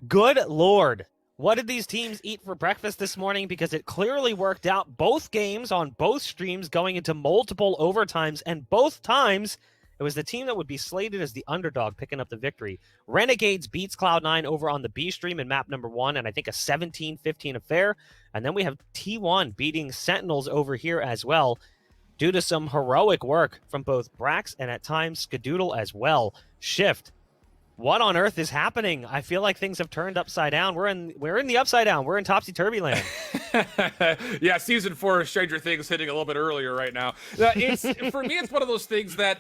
Good Lord. What did these teams eat for breakfast this morning? Because it clearly worked out. Both games on both streams going into multiple overtimes, and both times it was the team that would be slated as the underdog picking up the victory. Renegades beats Cloud9 over on the B stream in map number 1, and I think a 17-15 affair. And then we have T1 beating Sentinels over here as well, due to some heroic work from both Brax and at times Skadoodle as well. Shift. What on earth is happening? I feel like things have turned upside down. We're in the upside down. We're in topsy-turvy land. Yeah, season 4 of Stranger Things hitting a little bit earlier right now. For me, it's one of those things that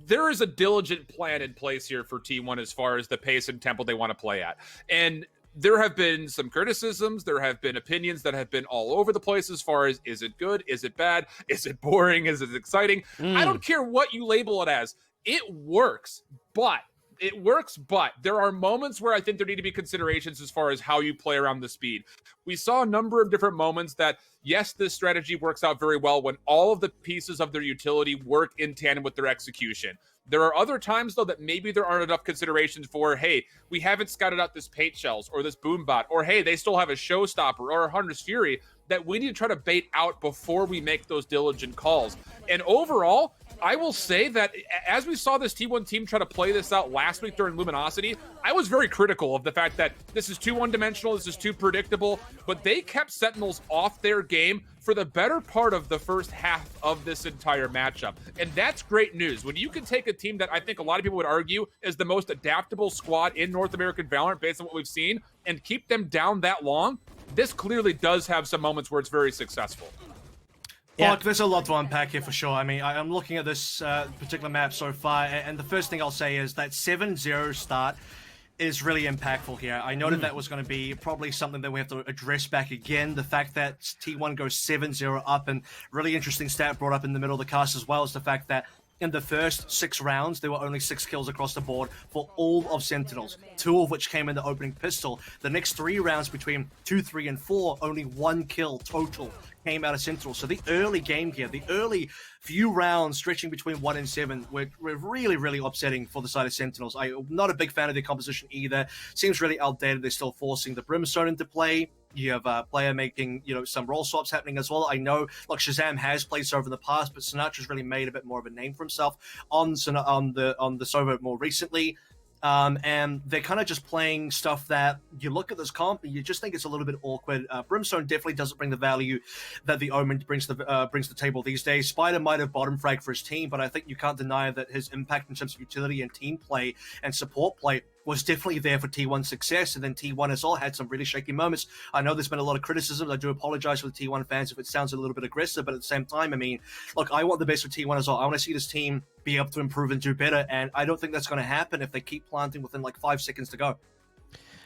there is a diligent plan in place here for T1 as far as the pace and tempo they want to play at. And there have been some criticisms. There have been opinions that have been all over the place as far as, is it good? Is it bad? Is it boring? Is it exciting? I don't care what you label it as. It works, but there are moments where I think there need to be considerations as far as how you play around the speed. We saw a number of different moments that, yes, this strategy works out very well when all of the pieces of their utility work in tandem with their execution. There are other times, though, that maybe there aren't enough considerations for, hey, we haven't scouted out this paint shells or this boom bot, or hey, they still have a showstopper or a Hunter's Fury that we need to try to bait out before we make those diligent calls. And overall, I will say that as we saw this T1 team try to play this out last week during Luminosity, I was very critical of the fact that this is too one-dimensional, this is too predictable, but they kept Sentinels off their game for the better part of the first half of this entire matchup. And that's great news. When you can take a team that I think a lot of people would argue is the most adaptable squad in North American Valorant based on what we've seen, and keep them down that long, this clearly does have some moments where it's very successful. Yeah. Look, there's a lot to unpack here for sure. I mean, I'm looking at this particular map so far, and the first thing I'll say is that 7-0 start is really impactful here. I noted that was going to be probably something that we have to address back again. The fact that T1 goes 7-0 up, and really interesting stat brought up in the middle of the cast as well, is the fact that in the first 6 rounds, there were only 6 kills across the board for all of Sentinels, 2 of which came in the opening pistol. The next 3 rounds between 2, 3, and 4, only 1 kill total came out of Sentinels. So the early game here, the early few rounds stretching between 1 and 7 were really, really upsetting for the side of Sentinels. I'm not a big fan of their composition either. Seems really outdated. They're still forcing the Brimstone into play. You have a player making, some role swaps happening as well. I know, look, Shazam has played Sova in the past, but Sinatra's really made a bit more of a name for himself on the Sova more recently. And they're kind of just playing stuff that you look at this comp and you just think it's a little bit awkward. Brimstone definitely doesn't bring the value that the Omen brings to the table these days. Spider might have bottom frag for his team, but I think you can't deny that his impact in terms of utility and team play and support play was definitely there for T1's success, and then T1 as well had some really shaky moments. I know there's been a lot of criticism. I do apologize for the T1 fans if it sounds a little bit aggressive, but at the same time, I mean, look, I want the best for T1 as well. I want to see this team be able to improve and do better, and I don't think that's going to happen if they keep planting within like 5 seconds to go.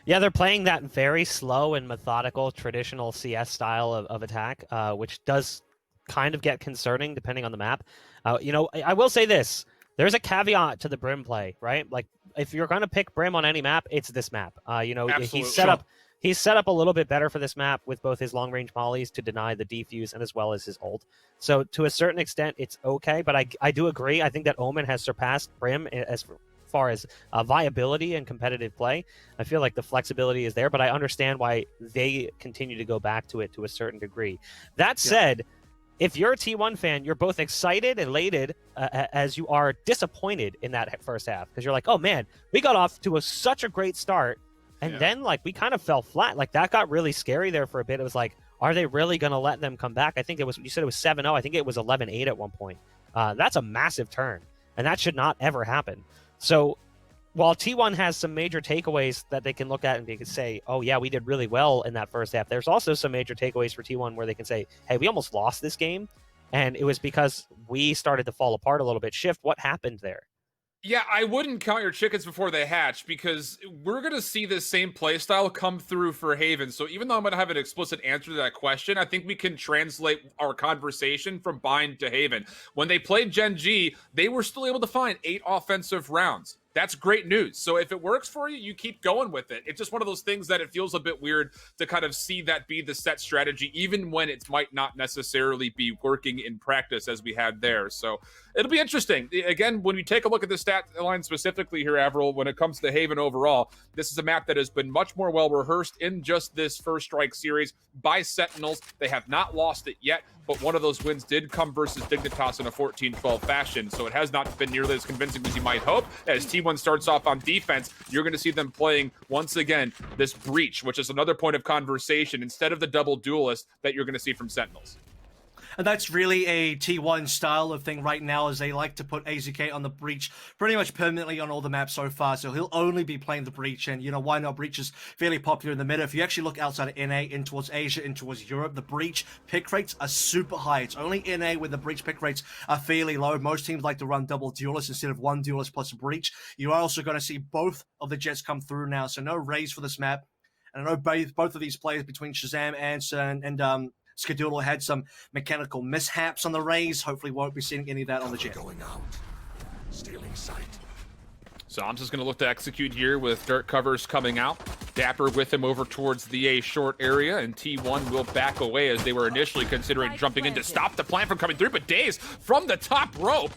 Yeah, they're playing that very slow and methodical traditional CS style of attack, which does kind of get concerning depending on the map. I will say this. There's a caveat to the Brim play, right? Like, if you're going to pick Brim on any map, it's this map. He's set up a little bit better for this map with both his long-range mollies to deny the defuse and as well as his ult. So to a certain extent, it's okay, but I do agree. I think that Omen has surpassed Brim as far as viability and competitive play. I feel like the flexibility is there, but I understand why they continue to go back to it to a certain degree. That said, if you're a T1 fan, you're both excited and elated as you are disappointed in that first half, because you're like, oh man, we got off to such a great start, and then like we kind of fell flat. Like that got really scary there for a bit. It was like, are they really going to let them come back? I think you said it was 7-0. I think it was 11-8 at one point. That's a massive turn, and that should not ever happen. So while T1 has some major takeaways that they can look at and they can say, oh yeah, we did really well in that first half, there's also some major takeaways for T1 where they can say, hey, we almost lost this game, and it was because we started to fall apart a little bit. Shift, what happened there? Yeah, I wouldn't count your chickens before they hatch, because we're going to see this same playstyle come through for Haven. So even though I'm going to have an explicit answer to that question, I think we can translate our conversation from Bind to Haven. When they played Gen G, they were still able to find 8 offensive rounds. That's great news. So if it works for you, you keep going with it. It's just one of those things that it feels a bit weird to kind of see that be the set strategy, even when it might not necessarily be working in practice as we had there. So it'll be interesting. Again, when you take a look at the stat line specifically here, Avril, when it comes to Haven overall, this is a map that has been much more well rehearsed in just this First Strike series by Sentinels. They have not lost it yet, but one of those wins did come versus Dignitas in a 14-12 fashion, so it has not been nearly as convincing as you might hope. As T1 starts off on defense, you're going to see them playing, once again, this breach, which is another point of conversation, instead of the double duelist that you're going to see from Sentinels. And that's really a T1 style of thing right now, as they like to put AZK on the breach pretty much permanently on all the maps so far. So he'll only be playing the breach, and you know why not? Breach is fairly popular in the meta. If you actually look outside of NA, in towards Asia, in towards Europe, the breach pick rates are super high. It's only NA where the breach pick rates are fairly low. Most teams like to run double duelists instead of one duelist plus a breach. You are also going to see both of the jets come through now, so no raise for this map. And I know both of these players between Shazam and Skadoodle had some mechanical mishaps on the raise. Hopefully won't be seeing any of that on the jet. Going out. Stealing sight. Zoms is going to look to execute here with dirt covers coming out. Dapper with him over towards the A short area, and T1 will back away as they were initially considering jumping in to stop the plant from coming through, but Daze from the top rope.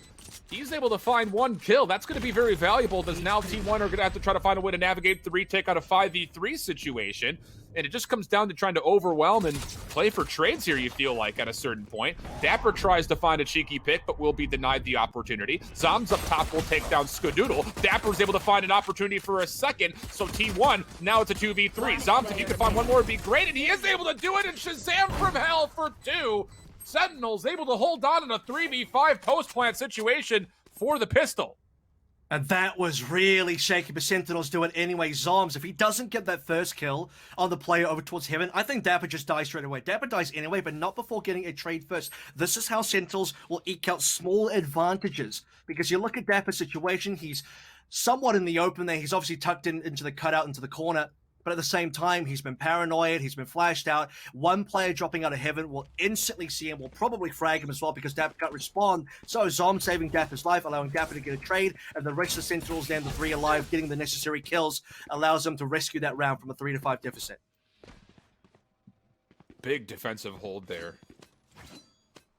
He's able to find one kill. That's going to be very valuable, because now T1 are going to have to try to find a way to navigate the retake on a 5v3 situation. And it just comes down to trying to overwhelm and play for trades here, you feel like, at a certain point. Dapper tries to find a cheeky pick, but will be denied the opportunity. Zoms up top will take down Skadoodle. Dapper's able to find an opportunity for a second, so T1, now it's a 2v3. Zoms, if you can find one more, it'd be great, and he is able to do it, and Shazam from hell for 2. Sentinels able to hold on in a 3v5 post-plant situation for the pistol. And that was really shaky, but Sentinels do it anyway. Zoms, if he doesn't get that first kill on the player over towards Heaven, I think Dapper just dies straight away. Dapper dies anyway, but not before getting a trade first. This is how Sentinels will eke out small advantages. Because you look at Dapper's situation, he's somewhat in the open there. He's obviously tucked into the cutout, into the corner. But at the same time, he's been paranoid, he's been flashed out. One player dropping out of Heaven will instantly see him, will probably frag him as well, because Dapper can't respond. So Zom saving Dapper's life, allowing Dapper to get a trade, and the rest of the Sentinels down to 3 alive, getting the necessary kills, allows them to rescue that round from a 3-5 deficit. Big defensive hold there.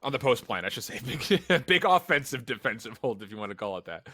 On the post plant, I should say. Big offensive defensive hold, if you want to call it that.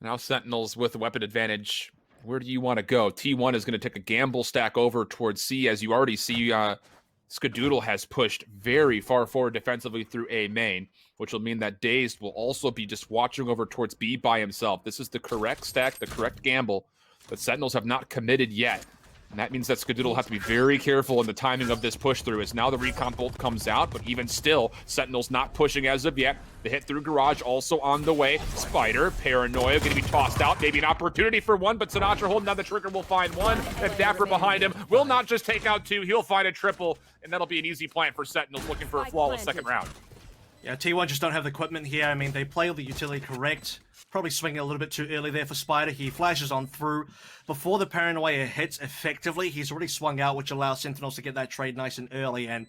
Now Sentinels with a weapon advantage. Where do you want to go? T1 is going to take a gamble stack over towards C. As you already see, Skadoodle has pushed very far forward defensively through A main, which will mean that Dazed will also be just watching over towards B by himself. This is the correct stack, the correct gamble, but Sentinels have not committed yet. And that means that Skadoodle will have to be very careful in the timing of this push through, as now the recon bolt comes out, but even still, Sentinel's not pushing as of yet. The hit through Garage also on the way. Spider, Paranoia, going to be tossed out. Maybe an opportunity for one, but Sinatra holding down the trigger will find one. And Dapper behind him will not just take out 2, he'll find a triple, and that'll be an easy plant for Sentinels looking for a flawless second round. Yeah, T1 just don't have the equipment here. I mean, they play all the utility correct. Probably swinging a little bit too early there for Spider. He flashes on through. Before the Paranoia hits effectively, he's already swung out, which allows Sentinels to get that trade nice and early. And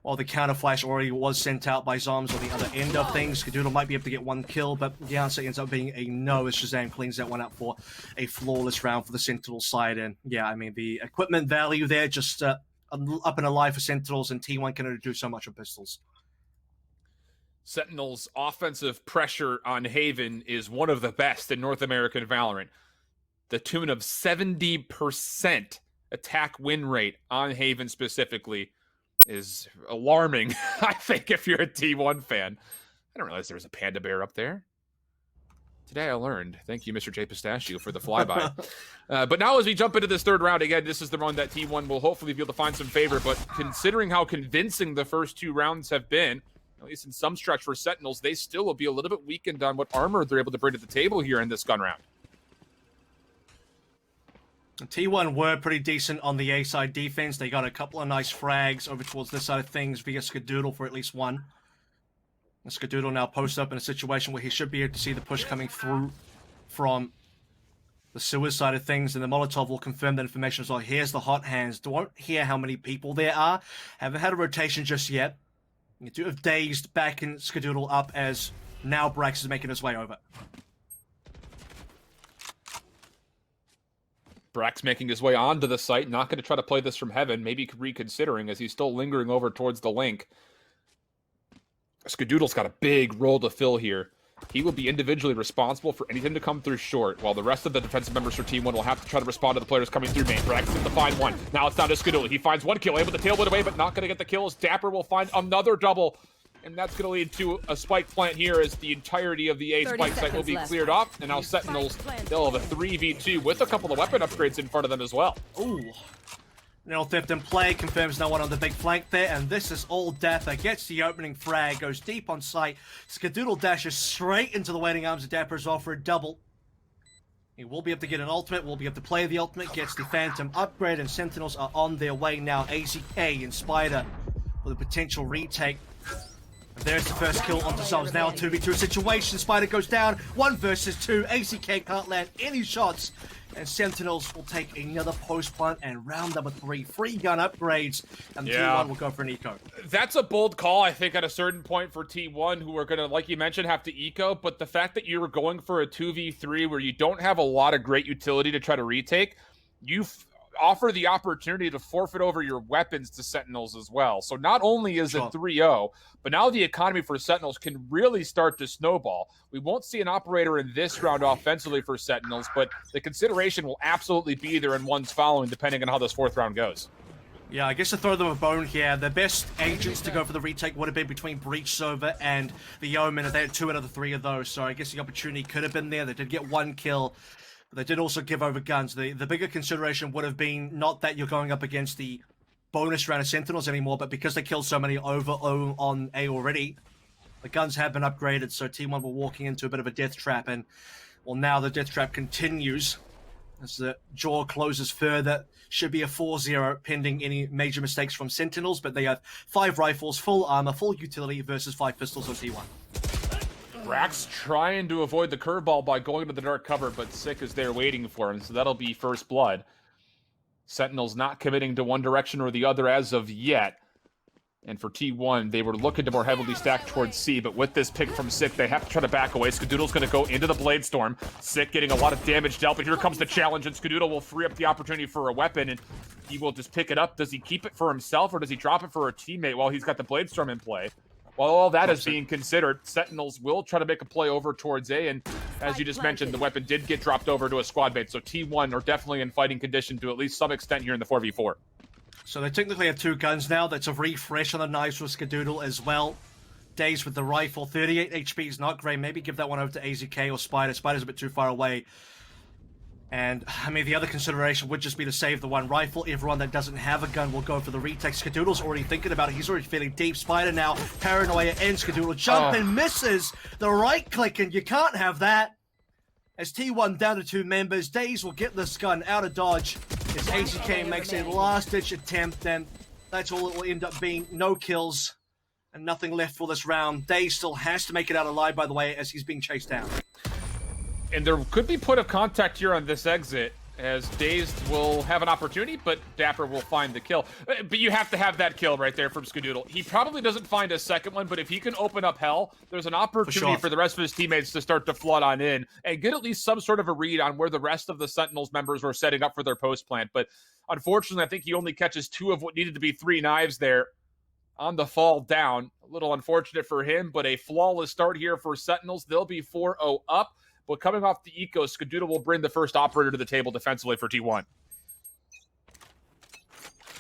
while the counter flash already was sent out by Zoms on the other end of things, Skadoodle might be able to get one kill, but the answer ends up being a no, as Shazam cleans that one up for a flawless round for the Sentinel side. And yeah, I mean, the equipment value there just up and alive for Sentinels, and T1 can only do so much with pistols. Sentinel's offensive pressure on Haven is one of the best in North American Valorant. The tune of 70% attack win rate on Haven specifically is alarming, I think, if you're a T1 fan. I didn't realize there was a panda bear up there. Today I learned. Thank you, Mr. J. Pistachio, for the flyby. But now as we jump into this third round, again, this is the one that T1 will hopefully be able to find some favor, but considering how convincing the first 2 rounds have been, at least in some stretch for Sentinels, they still will be a little bit weakened on what armor they're able to bring to the table here in this gun round. T1 were pretty decent on the A side defense. They got a couple of nice frags over towards this side of things via Skadoodle for at least one. And Skadoodle now posts up in a situation where he should be able to see the push coming through from the sewers side of things, and the Molotov will confirm that information as well. Here's the hot hands. Don't hear how many people there are. Haven't had a rotation just yet. You do have Dazed back and Skadoodle up as now Brax is making his way over. Brax making his way onto the site, not going to try to play this from heaven, maybe reconsidering as he's still lingering over towards the link. Skadoodle's got a big role to fill here. He will be individually responsible for anything to come through short, while the rest of the defensive members for Team 1 will have to try to respond to the players coming through main. Brax is to find one. Now it's down to Skadoodle. He finds one kill, able to tailwind away, but not going to get the kills. Dapper will find another double, and that's going to lead to a spike plant here as the entirety of the A spike site will be cleared off, and now Sentinels, they'll have a 3v2 with a couple of weapon upgrades in front of them as well. Ooh. Nil theft in play, confirms no one on the big flank there, and this is all Dapper. Gets the opening frag, goes deep on sight. Skadoodle dashes straight into the waiting arms of Dapper's offer a double. He will be able to get an ultimate, will be able to play the ultimate, gets the Phantom upgrade, and Sentinels are on their way now. AZK and Spider with a potential retake. And there's the first kill onto Subs. Now a 2v2 situation. Spider goes down, 1 versus 2. AZK can't land any shots. And Sentinels will take another post plant and round number 3. Free gun upgrades, and T1 will go for an eco. That's a bold call, I think, at a certain point for T1, who are going to, like you mentioned, have to eco. But the fact that you were going for a 2v3 where you don't have a lot of great utility to try to retake, you offer the opportunity to forfeit over your weapons to Sentinels as well. So not only is it 3-0, but now the economy for Sentinels can really start to snowball. We won't see an operator in this round offensively for Sentinels, but the consideration will absolutely be there in ones following, depending on how this 4th round goes. Yeah, I guess to throw them a bone here, the best agents to go for the retake would have been between Breach Sova and the Omen, and they had 2 out of the 3 of those, so I guess the opportunity could have been there. They did get 1 kill. But they did also give over guns. The bigger consideration would have been not that you're going up against the bonus round of Sentinels anymore, but because they killed so many over on A already, the guns have been upgraded, so Team 1 were walking into a bit of a death trap, and well, now the death trap continues as the jaw closes further. Should be a 4-0 pending any major mistakes from Sentinels, but they have 5 rifles, full armor, full utility versus 5 pistols on T1. Brax trying to avoid the curveball by going to the dark cover, but Sick is there waiting for him, so that'll be first blood. Sentinels not committing to one direction or the other as of yet. And for T1, they were looking to more heavily stack towards C, but with this pick from Sick, they have to try to back away. Skadoodle's going to go into the Blade Storm. Sick getting a lot of damage dealt, but here comes the challenge, and Skadoodle will free up the opportunity for a weapon, and he will just pick it up. Does he keep it for himself, or does he drop it for a teammate while he's got the Blade Storm in play? While all that is being considered, Sentinels will try to make a play over towards A, and as you just mentioned, the weapon did get dropped over to a squad mate, so T1 are definitely in fighting condition to at least some extent here in the 4v4. So they technically have 2 guns now. That's a refresh on the knives for Skadoodle as well. Days with the rifle, 38 HP is not great. Maybe give that one over to AZK or Spider. Spider's a bit too far away. And, I mean, the other consideration would just be to save the 1 rifle. Everyone that doesn't have a gun will go for the retake. Skadoodle's already thinking about it. He's already feeling deep. Spider now, paranoia, and Skadoodle jump and misses the right click, and you can't have that. As T1 down to 2 members, Days will get this gun out of dodge as AZK makes a last-ditch attempt, and that's all it will end up being. No kills and nothing left for this round. Days still has to make it out alive, by the way, as he's being chased down. And there could be point of contact here on this exit, as Dazed will have an opportunity, but Dapper will find the kill. But you have to have that kill right there from Skadoodle. He probably doesn't find a second one, but if he can open up hell, there's an opportunity for the rest of his teammates to start to flood on in and get at least some sort of a read on where the rest of the Sentinels members were setting up for their post plant. But unfortunately, I think he only catches 2 of what needed to be 3 knives there on the fall down. A little unfortunate for him, but a flawless start here for Sentinels. They'll be 4-0 up. But coming off the eco, Skadoodle will bring the first operator to the table defensively for T1.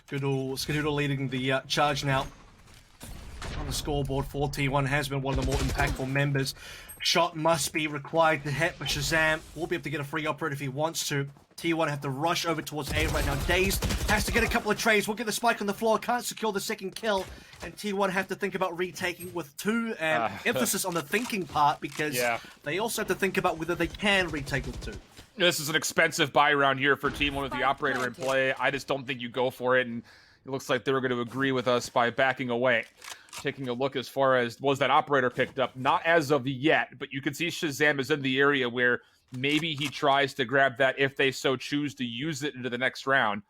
Skadoodle leading the charge now on the scoreboard for T1. Has been one of the more impactful members. Shot must be required to hit, but Shazam will be able to get a free operator if he wants to. T1 have to rush over towards A right now. Dazed has to get a couple of trades. We'll get the spike on the floor. Can't secure the second kill. And T1 have to think about retaking with 2 emphasis on the thinking part, because they also have to think about whether they can retake with 2. This is an expensive buy round here for T1 with the operator in play. I just don't think you go for it, and it looks like they're going to agree with us by backing away. Taking a look as far as was that operator picked up, not as of yet, but you can see Shazam is in the area where maybe he tries to grab that if they so choose to use it into the next round.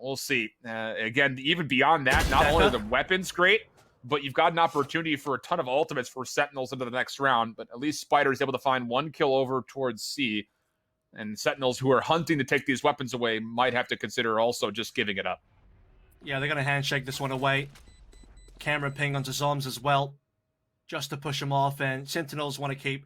We'll see. Again, even beyond that, not only are the weapons great, but you've got an opportunity for a ton of ultimates for Sentinels into the next round. But at least Spider is able to find 1 kill over towards C. And Sentinels who are hunting to take these weapons away might have to consider also just giving it up. Yeah, they're going to handshake this one away. Camera ping onto Zoms as well, just to push them off. And Sentinels want to keep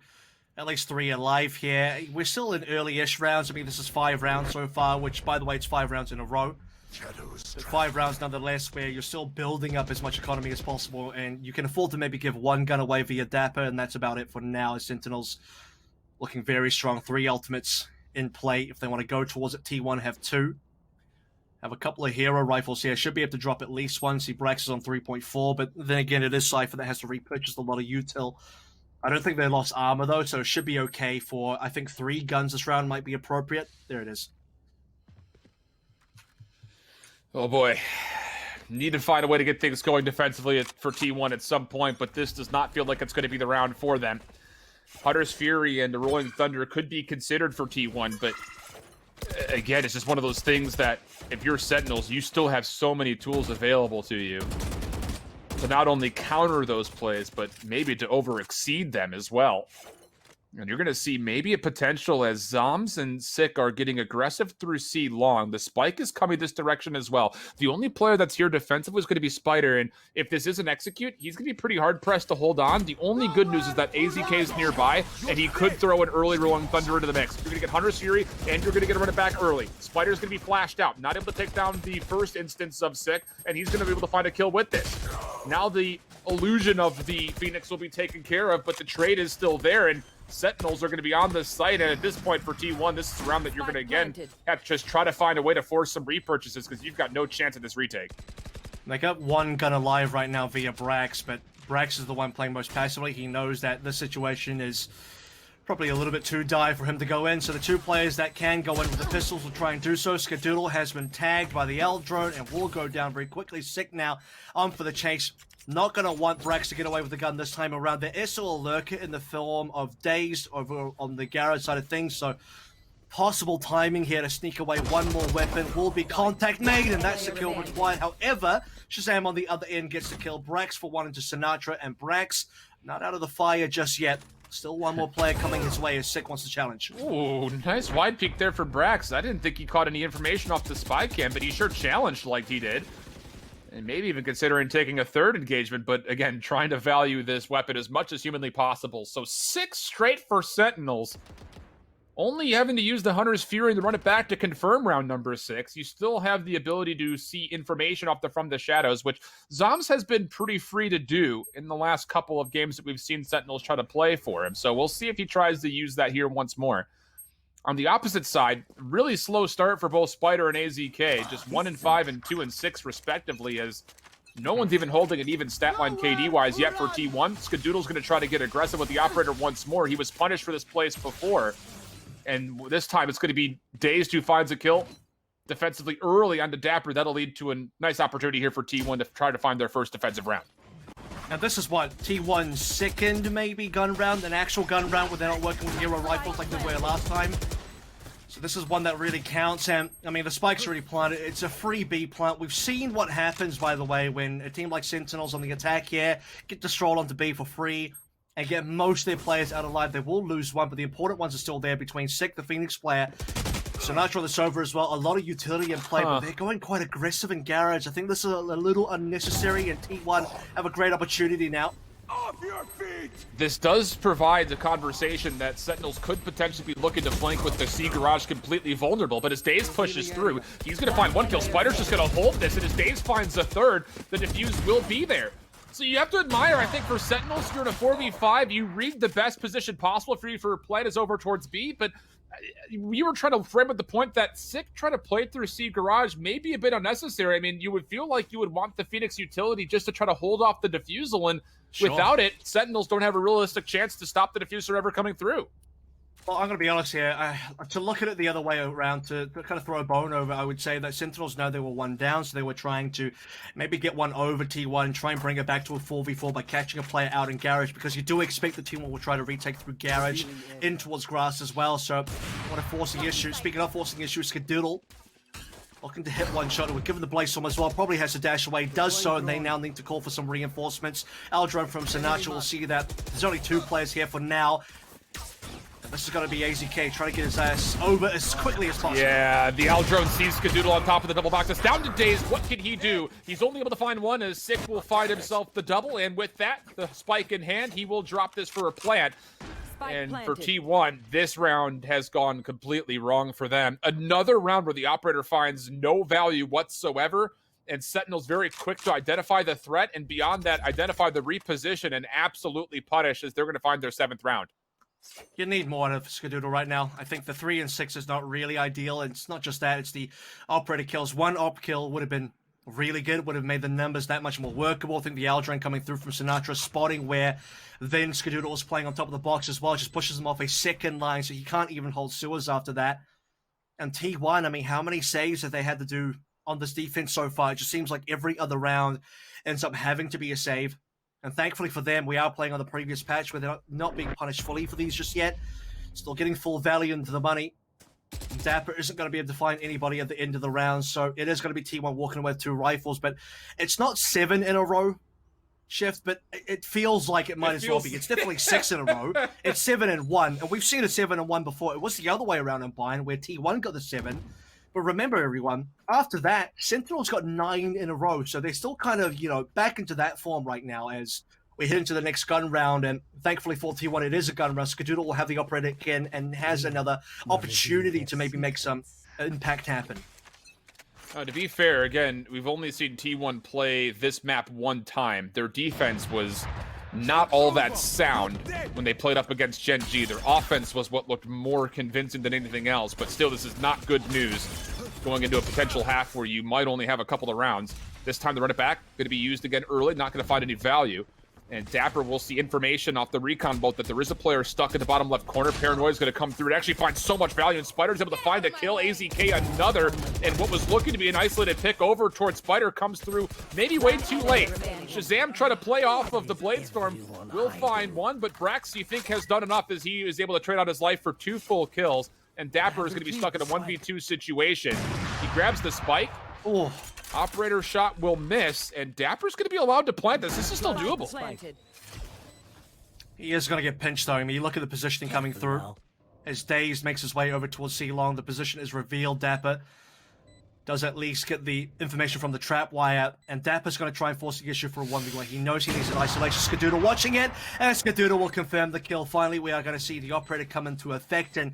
at least 3 alive here. We're still in early-ish rounds. I mean, this is 5 rounds so far, which, by the way, it's 5 rounds in a row. But 5 rounds nonetheless, where you're still building up as much economy as possible, and you can afford to maybe give 1 gun away via Dapper, and that's about it for now, as Sentinels looking very strong. 3 ultimates in play. If they want to go towards it, T1 have 2. Have a couple of hero rifles here. Should be able to drop at least 1. See, Brax is on 3.4, but then again, it is Cypher that has to repurchase a lot of util. I don't think they lost armor, though, so it should be okay for, I think, 3 guns this round might be appropriate. There it is. Oh boy. Need to find a way to get things going defensively for T1 at some point, but this does not feel like it's going to be the round for them. Hunter's Fury and the Rolling Thunder could be considered for T1, but again, it's just one of those things that if you're Sentinels, you still have so many tools available to you to not only counter those plays, but maybe to over-exceed them as well. And you're going to see maybe a potential as Zoms and Sick are getting aggressive through C long. The spike is coming this direction as well. The only player that's here defensively is going to be Spider, and if this isn't execute, he's going to be pretty hard-pressed to hold on. The only good news is that AZK is nearby, and he could throw an early Rolling Thunder into the mix. You're going to get Hunter's Fury, and you're going to get to run it back early. Spider's going to be flashed out, not able to take down the first instance of Sick, and he's going to be able to find a kill with this. Now the illusion of the Phoenix will be taken care of, but the trade is still there, and Sentinels are going to be on this site, and at this point for T1, this is a round that you're going to, again, have to just try to find a way to force some repurchases because you've got no chance at this retake. They got 1 gun alive right now via Brax, but Brax is the one playing most passively. He knows that this situation is probably a little bit too dire for him to go in, so the 2 players that can go in with the pistols will try and do so. Skadoodle has been tagged by the L drone and will go down very quickly. Sick now on for the chase. Not going to want Brax to get away with the gun this time around. There is still a lurker in the form of Dazed over on the garage side of things, so possible timing here to sneak away 1 more weapon. Will be contact made, and that's the kill required. However, Shazam on the other end gets the kill. Brax for 1 into Sinatra, and Brax not out of the fire just yet. Still 1 more player coming his way as Sick wants to challenge. Ooh, nice wide peek there for Brax. I didn't think he caught any information off the spy cam, but he sure challenged like he did. And maybe even considering taking a 3rd engagement, but again, trying to value this weapon as much as humanly possible. So 6 straight for Sentinels. Only having to use the Hunter's Fury to run it back to confirm round number 6. You still have the ability to see information from the shadows, which Zoms has been pretty free to do in the last couple of games that we've seen Sentinels try to play for him. So we'll see if he tries to use that here once more. On the opposite side, really slow start for both Spider and AZK, just 1 and 5 and 2 and 6 respectively, as no one's even holding an even stat line KD-wise yet for T1. Skadoodle's going to try to get aggressive with the operator once more. He was punished for this place before, and this time it's going to be Dazed who finds a kill defensively early onto Dapper. That'll lead to a nice opportunity here for T1 to try to find their first defensive round. Now this is what, T1's 2nd maybe gun round, an actual gun round where they're not working with hero rifles like they were last time. So this is one that really counts, and I mean the spike's already planted. It's a free B plant. We've seen what happens, by the way, when a team like Sentinels on the attack here get to stroll onto B for free and get most of their players out alive. They will lose 1, but the important ones are still there between Sick, the Phoenix player, Sinatra the Sober as well. A lot of utility in play, but they're going quite aggressive in Garage. I think this is a little unnecessary, and T1 have a great opportunity now. Off your feet! This does provide the conversation that Sentinels could potentially be looking to flank with the C Garage completely vulnerable, but as Daze pushes through, he's going to find 1 kill. Spider's just going to hold this, and as Daze finds a 3rd, the defuse will be there. So you have to admire, I think, for Sentinels, you're in a 4v5, you read the best position possible for you for play is over towards B, but you were trying to frame at the point that Sick trying to play through C Garage may be a bit unnecessary. I mean, you would feel like you would want the Phoenix utility just to try to hold off the diffusal, and without it, Sentinels don't have a realistic chance to stop the diffuser ever coming through. Well, I'm going to be honest here. To look at it the other way around, to kind of throw a bone over, I would say that Sentinels know they were 1 down, so they were trying to maybe get 1 over T1 and try and bring it back to a 4v4 by catching a player out in Garage, because you do expect the T1 will try to retake through Garage in towards Grass as well. So, what a forcing issue. Speaking of forcing issues, Skadoodle looking to hit 1 shot. We're given the Blaze as well. Probably has to dash away. Does so, and they now need to call for some reinforcements. Aldrone from Sinatra will see that there's only 2 players here for now. This is going to be AZK trying to get his ass over as quickly as possible. Yeah, the Aldrone sees Skadoodle on top of the double box. It's down to Daze. What can he do? He's only able to find one as Sick will find himself the double, and with that, the spike in hand, he will drop this for a plant. And for T1, this round has gone completely wrong for them. Another round where the operator finds no value whatsoever, and Sentinel's very quick to identify the threat, and beyond that, identify the reposition and absolutely punish as they're going to find their 7th round. You need more out of Skadoodle right now. I think the 3 and 6 is not really ideal. It's not just that, it's the operator kills. One op kill would have been really good, would have made the numbers that much more workable. I think the Aldrin coming through from Sinatra, spotting where then Skadoodle was playing on top of the box as well, just pushes him off a second line, so he can't even hold sewers after that. And T1, I mean, how many saves have they had to do on this defense so far? It just seems like every other round ends up having to be a save. And thankfully for them, we are playing on the previous patch where they're not being punished fully for these just yet. Still getting full value into the money. Dapper isn't going to be able to find anybody at the end of the round, so it is going to be T1 walking away with 2 rifles, but it's not 7 in a row, Shift, but it feels like it might as well be. It's definitely 6 in a row. It's 7 and 1, and we've seen a 7 and 1 before. It was the other way around in Bind, where T1 got the 7. But remember, everyone, after that, Sentinels got 9 in a row, so they're still kind of, back into that form right now as we head into the next gun round, and thankfully for T1, it is a gun round. Skadoodle will have the operator again and has another opportunity to maybe make some impact happen. To be fair, again, we've only seen T1 play this map one time. Their defense was not all that sound when they played up against Gen G. Their offense was what looked more convincing than anything else, but still, this is not good news going into a potential half where you might only have a couple of rounds. This time, the run it back, going to be used again early, not going to find any value. And Dapper will see information off the recon boat that there is a player stuck in the bottom left corner. Paranoia is going to come through and actually find so much value, and Spider's able to find a kill. AZK another, and what was looking to be an isolated pick over towards Spider comes through maybe way too late. Shazam trying to play off of the Bladestorm, will find one, but Brax, you think, has done enough as he is able to trade out his life for 2 full kills, and Dapper is going to be stuck in a 1v2 situation. He grabs the spike. Oh. Operator shot will miss, and Dapper's going to be allowed to plant this. This is still doable. He is going to get pinched, though. I mean, you look at the positioning coming through. As Daze makes his way over towards C-Long, the position is revealed. Dapper does at least get the information from the trap wire, and Dapper's going to try and force the issue for a 1v1. He knows he needs an isolation. Skadoodle watching it, and Skadoodle will confirm the kill. Finally, we are going to see the operator come into effect, and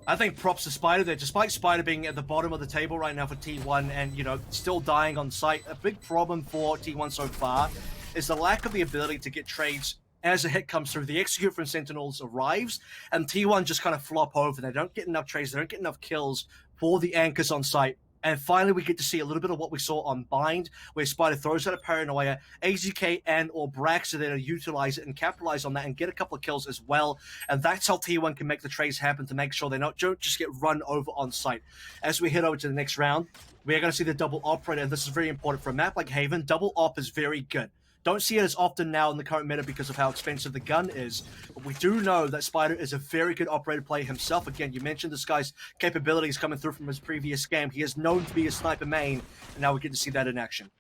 I think props to Spider there. Despite Spider being at the bottom of the table right now for T1 and, still dying on site, a big problem for T1 so far is the lack of the ability to get trades as a hit comes through. The execute from Sentinels arrives, and T1 just kind of flop over. They don't get enough trades. They don't get enough kills for the anchors on site. And finally, we get to see a little bit of what we saw on Bind, where Spider throws out a Paranoia. AZK and or Brax are there to utilize it and capitalize on that and get a couple of kills as well. And that's how T1 can make the trades happen to make sure they don't just get run over on site. As we head over to the next round, we are going to see the double operator, and this is very important for a map like Haven. Double op is very good. Don't see it as often now in the current meta because of how expensive the gun is. But we do know that Spider is a very good operator player himself. Again, you mentioned this guy's capabilities coming through from his previous game. He is known to be a sniper main, and now we get to see that in action.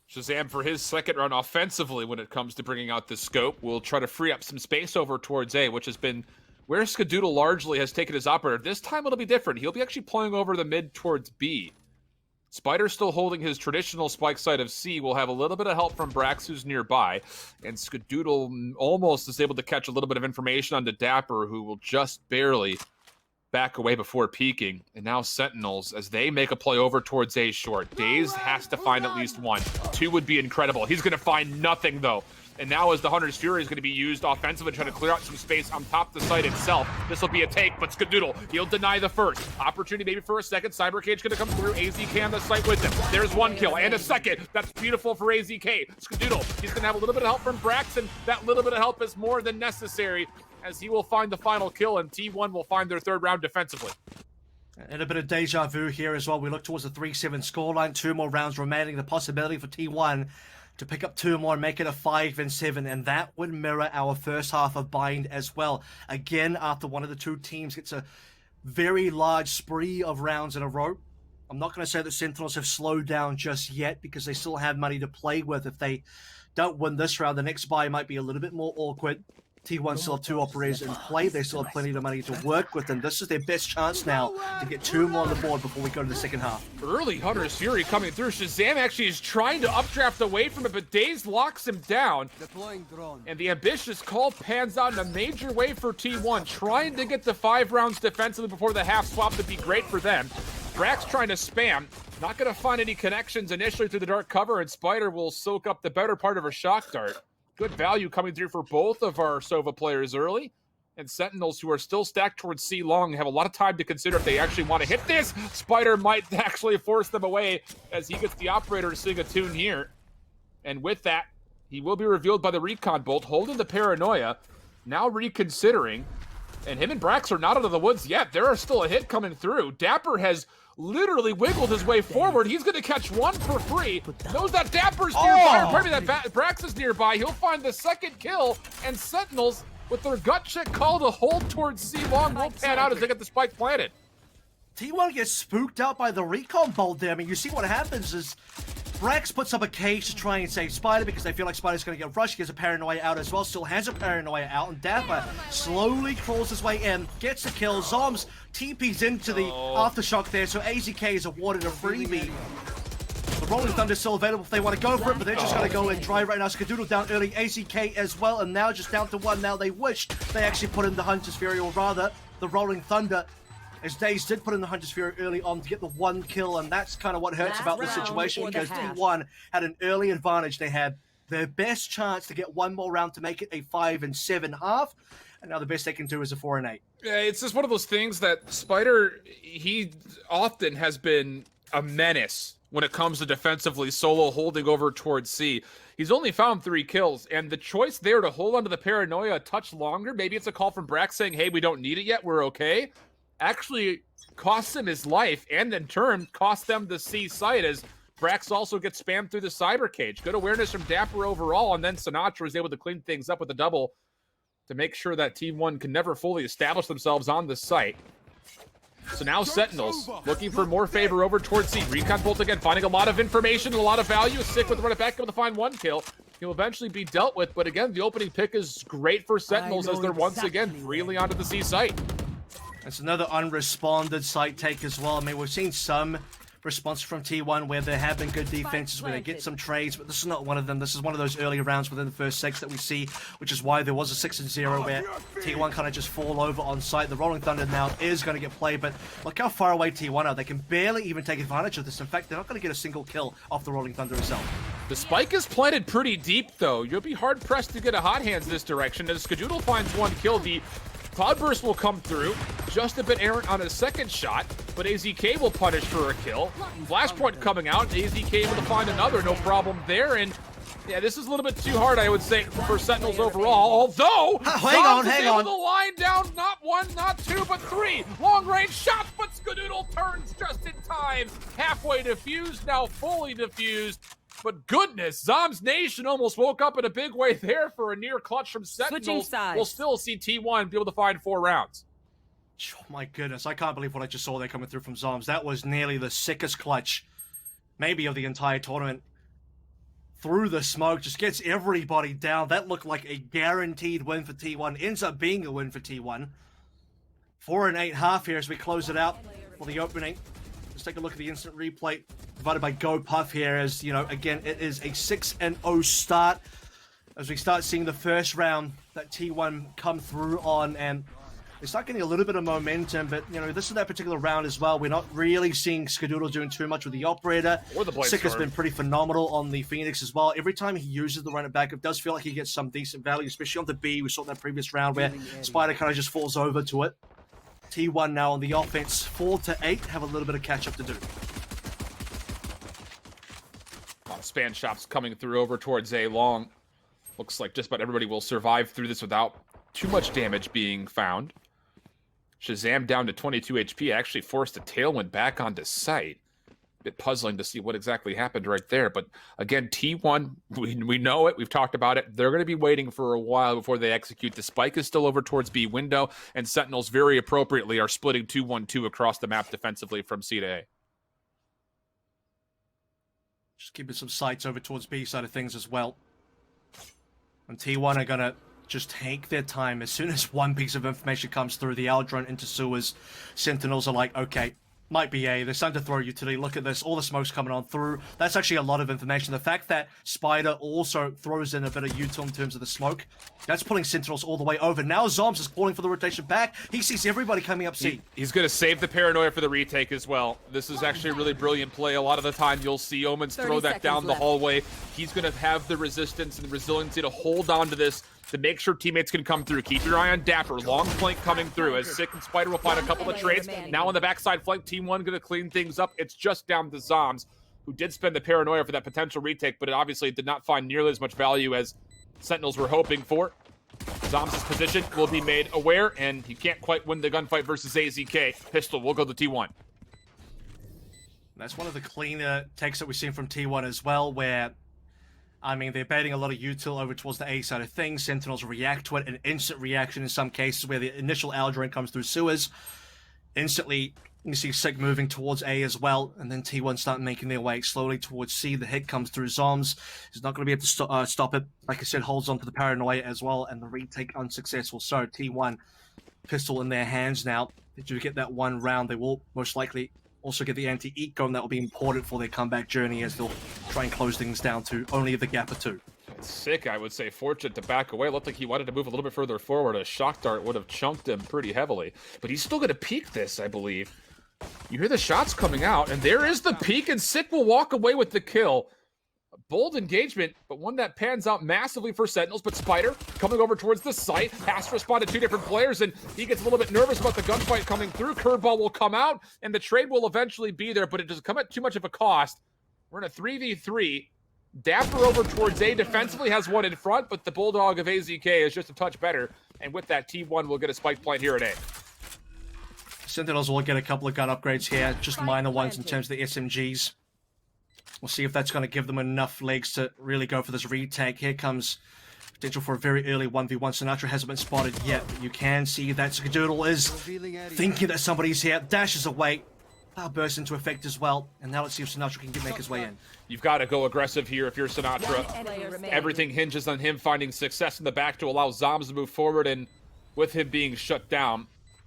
Shazam for his second round offensively when it comes to bringing out the scope. Will try to free up some space over towards A, which has been where Skadoodle largely has taken his operator. This time it'll be different. He'll be actually playing over the mid towards B. Spider still holding his traditional spike side of C, will have a little bit of help from Brax, who's nearby, and Skadoodle almost is able to catch a little bit of information onto Dapper, who will just barely back away before peeking. And now Sentinels, as they make a play over towards A short. Daze has to find at least one. 2 would be incredible. He's going to find nothing, though. And now as the Hunter's Fury is going to be used offensively, trying to clear out some space on top of the site itself. This will be a take, but Skadoodle, he'll deny the first. Opportunity maybe for a second. Cybercage going to come through. AZK on the site with him. There's 1 kill and a second. That's beautiful for AZK. Skadoodle, he's going to have a little bit of help from Brax, and that little bit of help is more than necessary as he will find the final kill, and T1 will find their 3rd round defensively. And a bit of deja vu here as well. We look towards the 3-7 scoreline. 2 more rounds remaining. The possibility for T1 to pick up 2 more and make it a 5-7, and that would mirror our first half of Bind as well. Again, after one of the 2 teams gets a very large spree of rounds in a row. I'm not going to say that Sentinels have slowed down just yet because they still have money to play with. If they don't win this round, the next buy might be a little bit more awkward. T1 still have 2 operators in play. They still have plenty of money to work with, and this is their best chance now to get 2 more on the board before we go to the second half. Early Hunter's Fury coming through. Shazam actually is trying to updraft away from it, but Daze locks him down. Deploying drone. And the ambitious call pans out in a major way for T1, trying to get the 5 rounds defensively before the half swap to be great for them. Brax trying to spam. Not going to find any connections initially through the dark cover, and Spider will soak up the better part of a shock dart. Good value coming through for both of our Sova players early. And Sentinels, who are still stacked towards C long, have a lot of time to consider if they actually want to hit this. Spider might actually force them away as he gets the operator to sing a tune here. And with that, he will be revealed by the recon bolt, holding the paranoia, now reconsidering. And him and Brax are not out of the woods yet. There is still a hit coming through. Dapper has literally wiggled his way forward. He's going to catch 1 for free. Knows that Dapper's nearby, or pardon me, that Brax is nearby. He'll find the second kill, and Sentinels, with their gut check call to hold towards C long, will pan out as they get the spike planted. T1 gets spooked out by the recon bolt there. I mean, you see what happens is Brax puts up a cage to try and save Spider because they feel like Spider's going to get rushed. He gets a paranoia out as well. Still has a paranoia out. And Dapper slowly crawls his way in, gets the kill. Zoms TP's into the aftershock there, so AZK is awarded a freebie. The Rolling Thunder's still available if they want to go for it, but they're just going to go and drive right now. Skadoodle down early, AZK as well, and now just down to 1. Now they wish they actually put in the Hunter's Fury, or rather, the Rolling Thunder, as Daze did put in the Hunter's Fury early on to get the 1 kill, and that's kind of what hurts about this situation, because T1 had an early advantage. They had their best chance to get 1 more round to make it a 5-7 half, and now the best they can do is a 4-8. Yeah, it's just one of those things that Spider, he often has been a menace when it comes to defensively solo holding over towards C. He's only found 3 kills, and the choice there to hold onto the paranoia a touch longer, maybe it's a call from Brax saying, hey, we don't need it yet, we're okay, actually costs him his life, and in turn costs them the C site, as Brax also gets spammed through the cyber cage. Good awareness from Dapper overall, and then Sinatra is able to clean things up with a double to make sure that Team 1 can never fully establish themselves on the site. So now Sentinels looking for more favor over towards C. Recon Bolt again, finding a lot of information and a lot of value. Sick with the run it back, able to find 1 kill. He'll eventually be dealt with, but again, the opening pick is great for Sentinels as they're once again freely onto the C site. It's another unresponded site take as well. I mean, we've seen some response from T1 where there have been good defenses, where they get some trades, but this is not one of them. This is one of those early rounds within the first 6 that we see, which is why there was a 6-0 where T1 kind of just fall over on site. The Rolling Thunder now is going to get played, but look how far away T1 are. They can barely even take advantage of this. In fact, they're not going to get a single kill off the Rolling Thunder itself. The spike is planted pretty deep, though. You'll be hard-pressed to get a hot hands this direction. As Skadoodle finds 1 kill, the Cloudburst will come through, just a bit errant on his second shot, but AZK will punish for a kill. Flashpoint coming out, AZK able to find another, no problem there, and yeah, this is a little bit too hard, I would say, for Sentinels overall, although hang on. able to line down not 1, not 2, but 3 long-range shots, but Skadoodle turns just in time. Halfway diffused, now fully diffused. But goodness, Zom's Nation almost woke up in a big way there for a near clutch from Sentinels. We'll still see T1 be able to find 4 rounds. Oh my goodness, I can't believe what I just saw there coming through from Zoms. That was nearly the sickest clutch, maybe of the entire tournament. Through the smoke, just gets everybody down. That looked like a guaranteed win for T1. Ends up being a win for T1. 4-8 half here as we close it out for the opening. Let's take a look at the instant replay provided by Go Puff here, as, you know, again, it is a 6-0 start as we start seeing the first round that T1 come through on, and they start getting a little bit of momentum, but, you know, this is that particular round as well. We're not really seeing Skadoodle doing too much with the Operator. Or the Blade Sick has Storm. been pretty phenomenal on the Phoenix as well. Every time he uses the run it back, it does feel like he gets some decent value, especially on the B. We saw that previous round where Spider kind of just falls over to it. T1 now on the offense, 4-8, have a little bit of catch up to do. Span shops coming through over towards A long. Looks like just about everybody will survive through this without too much damage being found. Shazam down to 22 HP actually forced a Tailwind back onto site. Bit puzzling to see what exactly happened right there, but again, T1, we know it, we've talked about it, they're going to be waiting for a while before they execute. The spike is still over towards B window, and Sentinels very appropriately are splitting 2-1-2 across the map defensively from C to A. Just keeping some sights over towards B side of things as well. And T1 are going to just take their time. As soon as one piece of information comes through, the Aldrone into sewers, Sentinels are like, okay, might be A. They're starting to throw utility. Look at this. All the smoke's coming on through. That's actually a lot of information. The fact that Spider also throws in a bit of util in terms of the smoke, that's pulling Sentinels all the way over. Now Zoms is calling for the rotation back. He sees everybody coming up C. He's going to save the paranoia for the retake as well. This is actually a really brilliant play. A lot of the time you'll see Omens throw that down the hallway. He's going to have the resistance and the resiliency to hold on to this, to make sure teammates can come through. Keep your eye on Dapper. Long flank coming through as Sick and Spider will find a couple of trades. Now on the backside flank, Team 1 going to clean things up. It's just down to Zoms, who did spend the paranoia for that potential retake, but it obviously did not find nearly as much value as Sentinels were hoping for. Zoms' position will be made aware, and he can't quite win the gunfight versus AZK. Pistol will go to T1. That's one of the cleaner takes that we've seen from T1 as well, where, I mean, they're baiting a lot of util over towards the A side of things. Sentinels react to it, an instant reaction in some cases where the initial Aldrone comes through sewers. Instantly, you see Sick moving towards A as well, and then T1 start making their way slowly towards C. The hit comes through Zoms. He's not going to be able to stop it. Like I said, holds on to the paranoia as well, and the retake unsuccessful. So T1, pistol in their hands now. They do get that one round. They will most likely also get the anti-eat going. That will be important for their comeback journey as they'll try and close things down to only the gap of 2. Sick, I would say, fortunate to back away. Looked like he wanted to move a little bit further forward. A shock dart would have chunked him pretty heavily. But he's still going to peek this, I believe. You hear the shots coming out, and there is the peek, and Sick will walk away with the kill. A bold engagement, but one that pans out massively for Sentinels. But Spider coming over towards the site, has to respond to 2 different players, and he gets a little bit nervous about the gunfight coming through. Curveball will come out, and the trade will eventually be there, but it doesn't come at too much of a cost. We're in a 3v3. Dapper over towards A defensively has one in front, but the Bulldog of AZK is just a touch better. And with that, T1 will get a spike plant here at A. Sentinels will get a couple of gun upgrades here, just minor ones in terms of the SMGs. We'll see if that's going to give them enough legs to really go for this retake. Here comes potential for a very early 1v1. Sinatra hasn't been spotted yet, but you can see that Skadoodle is thinking that somebody's here, dashes away. That'll burst into effect as well, and now let's see if Sinatra can make his way in. You've got to go aggressive here if you're Sinatra. Everything hinges on him finding success in the back to allow Zoms to move forward, and with him being shut down,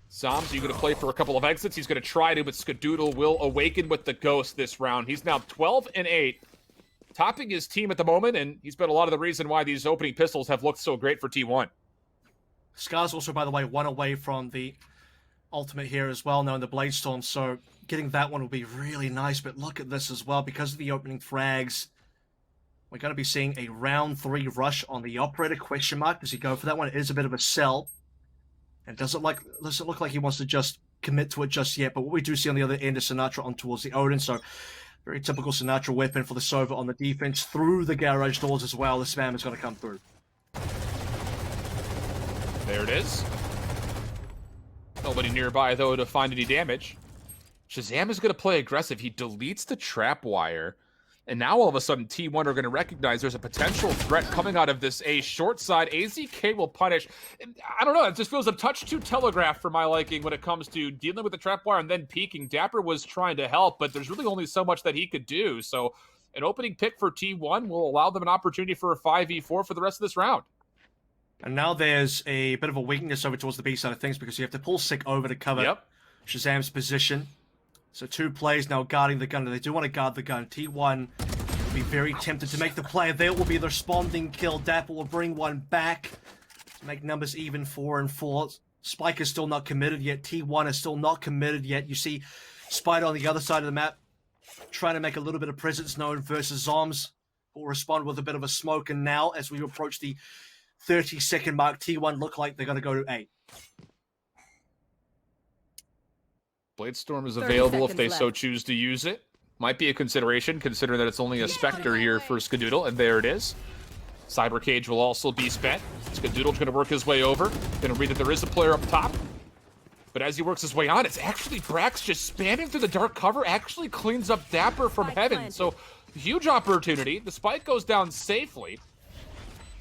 Zoms, you're going to play for a couple of exits. He's going to try to, but Skadoodle will awaken with the ghost this round. He's now 12-8, topping his team at the moment, and he's been a lot of the reason why these opening pistols have looked so great for T1. Scar's also, by the way, 1 away from the ultimate here as well, now in the Bladestorm, so getting that one will be really nice. But look at this as well, because of the opening frags, we're going to be seeing a round 3 rush on the Operator, question mark. Does he go for that one? It is a bit of a sell. And doesn't look like he wants to just commit to it just yet. But what we do see on the other end is Sinatra on towards the Odin. So very typical Sinatra weapon for the Sova on the defense. Through the garage doors as well. The spam is going to come through. There it is. Nobody nearby, though, to find any damage. Shazam is going to play aggressive. He deletes the trap wire. And now all of a sudden, T1 are going to recognize there's a potential threat coming out of this A short side. AZK will punish. I don't know, it just feels a touch too telegraphed for my liking when it comes to dealing with the trap wire and then peeking. Dapper was trying to help, but there's really only so much that he could do. So an opening pick for T1 will allow them an opportunity for a 5v4 for the rest of this round. And now there's a bit of a weakness over towards the B side of things because you have to pull Sick over to cover Shazam's position. So 2 players now guarding the gun. They do want to guard the gun. T1 will be very tempted to make the play. There will be the responding kill. Dapper will bring one back to make numbers even 4-4. Spike is still not committed yet. T1 is still not committed yet. You see Spider on the other side of the map trying to make a little bit of presence known versus Zoms, who will respond with a bit of a smoke. And now, as we approach the 30-second mark, T1 look like they're going to go to A. Bladestorm is available if they so choose to use it. Might be a consideration, considering that it's only a Spectre here for Skadoodle, and there it is. Cyber Cage will also be spent. Skadoodle's going to work his way over. Going to read that there is a player up top. But as he works his way on, it's actually Brax just spamming through the dark cover, actually cleans up Dapper from heaven. So, huge opportunity. The spike goes down safely.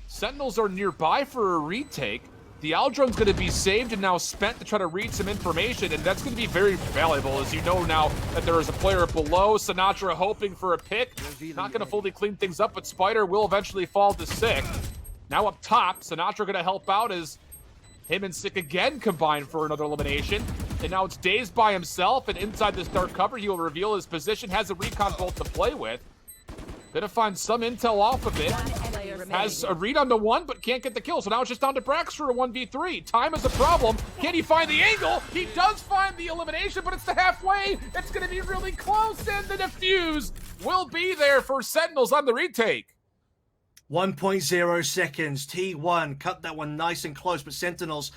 Sentinels are nearby for a retake. The Aldrone's going to be saved and now spent to try to read some information, and that's going to be very valuable, as you know now that there is a player below. Sinatra hoping for a pick. Not going to fully clean things up, but Spider will eventually fall to 6. Now up top, Sinatra gonna help out as him and Sick again combine for another elimination. And now it's Dazed by himself, and inside this dark cover, he will reveal his position, has a recon bolt to play with. Gonna find some intel off of it. Has a read on the one, but can't get the kill. So now it's just down to Brax for a 1v3. Time is a problem. Can he find the angle? He does find the elimination, but it's the halfway. It's gonna be really close, and the defuse will be there for Sentinels on the retake. 1.0 seconds. T1 cut that one nice and close, but Sentinels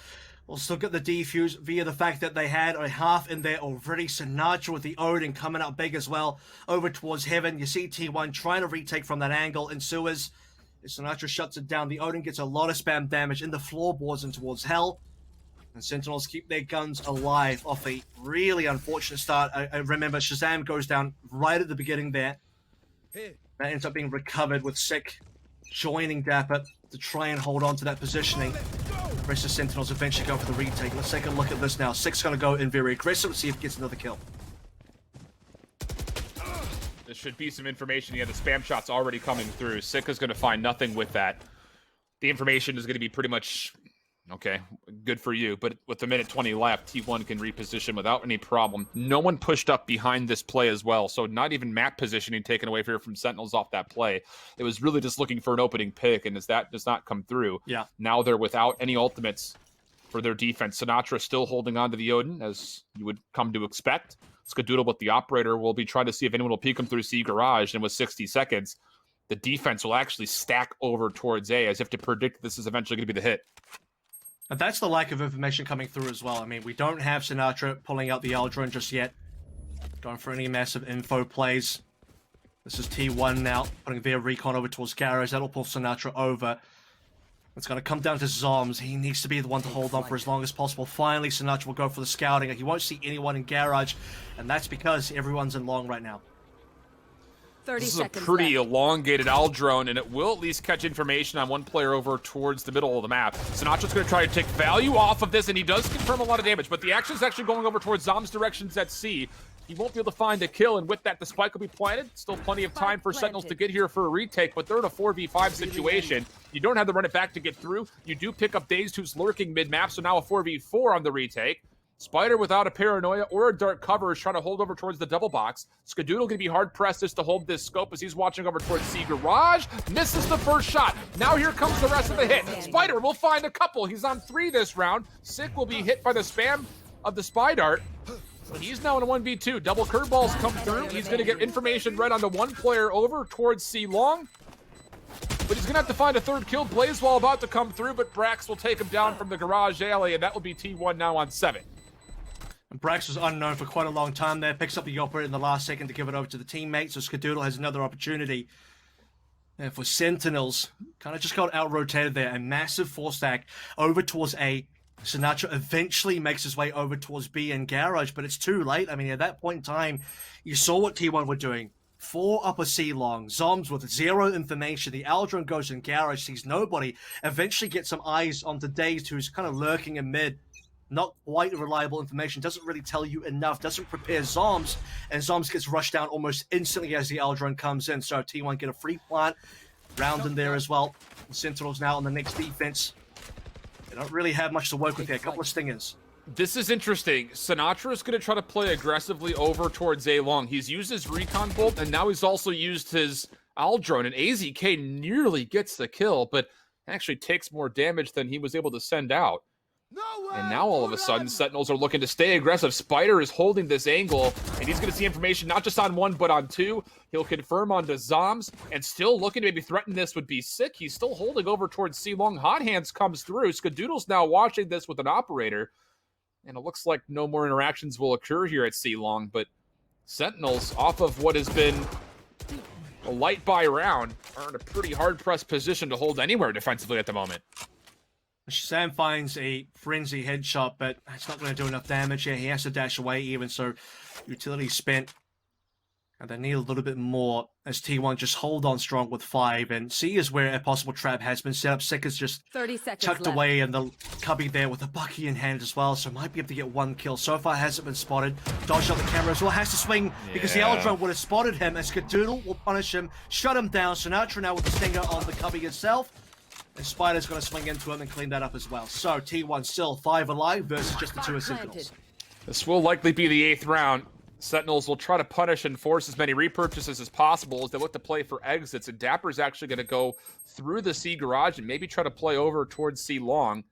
will still get the defuse via the fact that they had a half in there already. Sinatra with the Odin coming out big as well over towards Heaven. You see T1 trying to retake from that angle in sewers. Sinatra shuts it down. The Odin gets a lot of spam damage in the floorboards and towards Hell. And Sentinels keep their guns alive off a really unfortunate start. I remember Shazam goes down right at the beginning there. That ends up being recovered with Sick joining Dapper to try and hold on to that positioning. The rest of Sentinels eventually go for the retake. Let's take a look at this now. Sick's going to go in very aggressive. Let's see if he gets another kill. This should be some information. Yeah, the spam shot's already coming through. Sick is going to find nothing with that. The information is going to be pretty much, okay, good for you. But with a minute 20 left, T1 can reposition without any problem. No one pushed up behind this play as well. So not even map positioning taken away here from Sentinels off that play. It was really just looking for an opening pick. And as that does not come through, now they're without any ultimates for their defense. Sinatra still holding on to the Odin, as you would come to expect. Skadoodle with the operator will be trying to see if anyone will peek him through C garage, and with 60 seconds, the defense will actually stack over towards A, as if to predict this is eventually going to be the hit. And that's the lack of information coming through as well. I mean, we don't have Sinatra pulling out the Aldrin just yet. Going for any massive info plays. This is T1 now, putting their recon over towards Garage. That'll pull Sinatra over. It's going to come down to Zoms. He needs to be the one to hold on for as long as possible. Finally, Sinatra will go for the scouting. He won't see anyone in Garage, and that's because everyone's in long right now. 30 this is seconds a pretty left. elongated Al drone, and it will at least catch information on one player over towards the middle of the map. Sinatra's going to try to take value off of this, and he does confirm a lot of damage, but the action is actually going over towards Zom's directions at C. He won't be able to find a kill, and with that, the spike will be planted. Still plenty of time for Sentinels to get here for a retake, but they're in a 4v5 situation. You don't have to run it back to get through. You do pick up Dazed, who's lurking mid-map, so now a 4v4 on the retake. Spider without a paranoia or a dark cover is trying to hold over towards the double box. Skadoodle going to be hard-pressed just to hold this scope as he's watching over towards C Garage. Misses the first shot. Now here comes the rest of the hit. Spider will find a couple. He's on 3 this round. Sick will be hit by the spam of the Spy Dart. He's now in a 1v2. Double curveballs come through. He's going to get information right on the one player over towards C Long. But he's going to have to find a third kill. Blazewall about to come through, but Brax will take him down from the garage alley, and that will be T1 now on 7. And Brax was unknown for quite a long time there. Picks up the operator in the last second to give it over to the teammate, so Skadoodle has another opportunity. And for Sentinels, kind of just got out-rotated there. A massive 4-stack over towards A. Sinatra eventually makes his way over towards B and Garage, but it's too late. I mean, at that point in time, you saw what T1 were doing. 4 upper C long, Zoms with 0 information. The Aldrin goes in Garage, sees nobody, eventually gets some eyes onto Dazed, who's kind of lurking in mid. Not quite reliable information, doesn't really tell you enough, doesn't prepare Zoms, and Zoms gets rushed down almost instantly as the Aldrin comes in. So T1 get a free plant, round in there as well. The Sentinels now on the next defense. They don't really have much to work with here. A couple of stingers. This is interesting. Sinatra is going to try to play aggressively over towards A long. He's used his recon bolt, and now he's also used his Aldrone, and AZK nearly gets the kill, but actually takes more damage than he was able to send out. And now all of a sudden, Sentinels are looking to stay aggressive. Spider is holding this angle, and he's going to see information not just on 1, but on 2. He'll confirm onto Zoms, and still looking to maybe threaten this would be Sick. He's still holding over towards C long. Hot Hands comes through. Skadoodle's now watching this with an operator, and it looks like no more interactions will occur here at C long, but Sentinels, off of what has been a light buy round, are in a pretty hard-pressed position to hold anywhere defensively at the moment. Sam finds a frenzy headshot, but it's not going to do enough damage here. He has to dash away even, so utility spent. And they need a little bit more as T1 just hold on strong with 5. And C is where a possible trap has been set up. Sick is just 30 seconds tucked left. away in the cubby there with a Bucky in hand as well, so might be able to get 1 kill. So far hasn't been spotted. Dodged out the camera as well. Has to swing because the Aldrone would have spotted him, and Skadoodle will punish him, shut him down. Sinatra now with the stinger on the cubby itself. And Spider's going to swing into him and clean that up as well. So T1 still 5 alive versus just the 2 of Sentinels. This will likely be the 8th round. Sentinels will try to punish and force as many repurchases as possible as they look to play for exits, and Dapper's actually going to go through the C garage and maybe try to play over towards C long.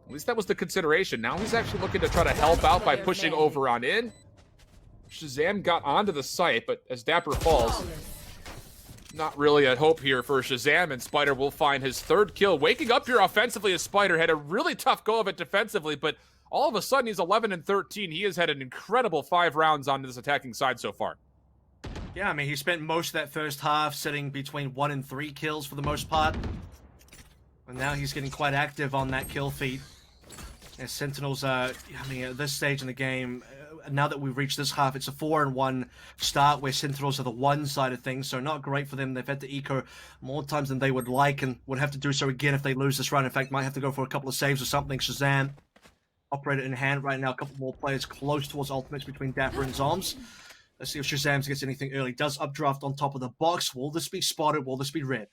At least that was the consideration. Now he's actually looking to try to help out by pushing over on in. Shazam got onto the site, but as Dapper falls, not really a hope here for Shazam, and Spider will find his 3rd kill. Waking up here offensively as Spider had a really tough go of it defensively, but all of a sudden he's 11 and 13. He has had an incredible 5 rounds on this attacking side so far. Yeah, I mean, he spent most of that first half sitting between 1 and 3 kills for the most part. And now he's getting quite active on that kill feed. As Sentinels, I mean, at this stage in the game, now that we've reached this half, it's a 4-1 start where Sentinels are the 1 side of things, so not great for them. They've had to eco more times than they would like and would have to do so again if they lose this round. In fact, might have to go for a couple of saves or something. Shazam, operator in hand right now. A couple more players close towards ultimates between Dapper and Zoms. Let's see if Shazam gets anything early. Does updraft on top of the box. Will this be spotted? Will this be red?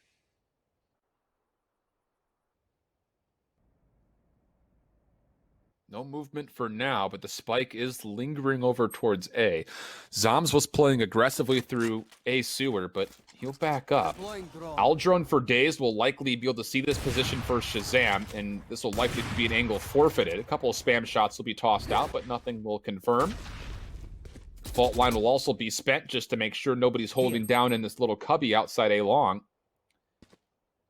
No movement for now, but the spike is lingering over towards A. Zoms was playing aggressively through A sewer, but he'll back up. Aldrone for days will likely be able to see this position for Shazam, and this will likely be an angle forfeited. A couple of spam shots will be tossed out, but nothing will confirm. Fault line will also be spent just to make sure nobody's holding down in this little cubby outside A long.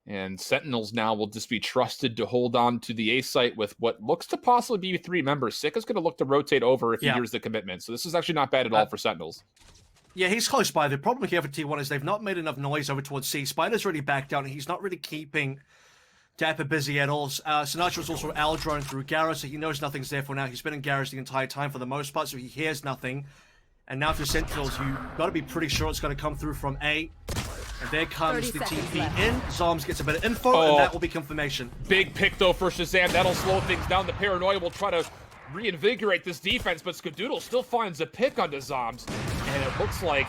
And Sentinels now will just be trusted to hold on to the A site with what looks to possibly be 3 members. Sika's going to look to rotate over if he hears the commitment. So this is actually not bad at all for Sentinels. Yeah, he's close by. The problem here for T1 is they've not made enough noise over towards C. Spider's already backed down, and he's not really keeping Dapper busy at all. Sinatra's also Aldrone through Garrow, so he knows nothing's there for now. He's been in Garrow the entire time for the most part, so he hears nothing. And now for Sentinels, you've got to be pretty sure it's going to come through from A. And there comes the TP in. Zoms gets a bit of info, and that will be confirmation. Big pick, though, for Shazam. That'll slow things down. The Paranoia will try to reinvigorate this defense, but Skadoodle still finds a pick onto Zoms. And it looks like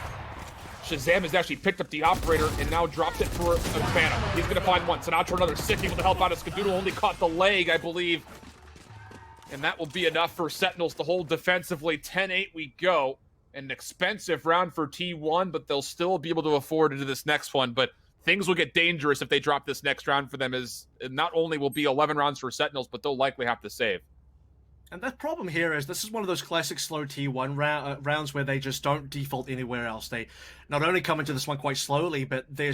Shazam has actually picked up the operator and now dropped it for a Phantom. He's going to find one. Sinatra, another sick, able to help out as Skadoodle only caught the leg, I believe. And that will be enough for Sentinels to hold defensively. 10-8 we go. An expensive round for T1, but they'll still be able to afford into this next one. But things will get dangerous if they drop this next round for them, as not only will be 11 rounds for Sentinels, but they'll likely have to save. And the problem here is this is one of those classic slow T1 rounds where they just don't default anywhere else. They not only come into this one quite slowly, but they're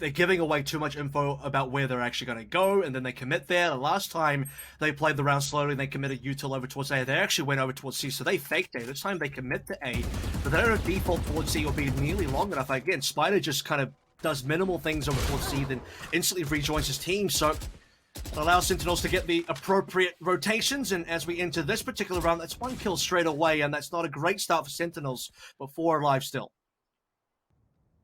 giving away too much info about where they're actually going to go, and then they commit there. The last time they played the round slowly and they committed util over towards A, they actually went over towards C, so they faked A. This time they commit to A, but they don't default towards C or be nearly long enough. Again, Spider just kind of does minimal things over towards C, then instantly rejoins his team, so it allows Sentinels to get the appropriate rotations, and as we enter this particular round, that's 1 kill straight away, and that's not a great start for Sentinels, but 4 alive still.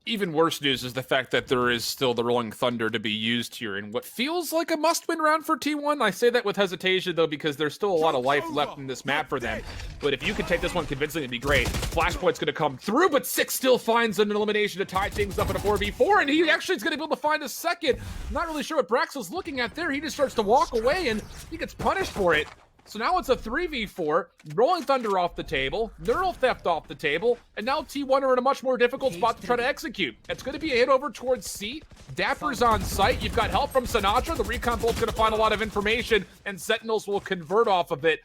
Even worse news is the fact that there is still the Rolling Thunder to be used here in what feels like a must-win round for T1. I say that with hesitation, though, because there's still a lot of life left in this map for them. But if you can take this one convincingly, it'd be great. Flashpoint's going to come through, but Six still finds an elimination to tie things up in a 4v4, and he actually is going to be able to find a second. Not really sure what Brax was looking at there. He just starts to walk away, and he gets punished for it. So now it's a 3v4, Rolling Thunder off the table, Neural Theft off the table, and now T1 are in a much more difficult spot to try to execute. It's going to be a hit over towards C. Dapper's on site. You've got help from Sinatra. The Recon Bolt's going to find a lot of information, and Sentinels will convert off of it.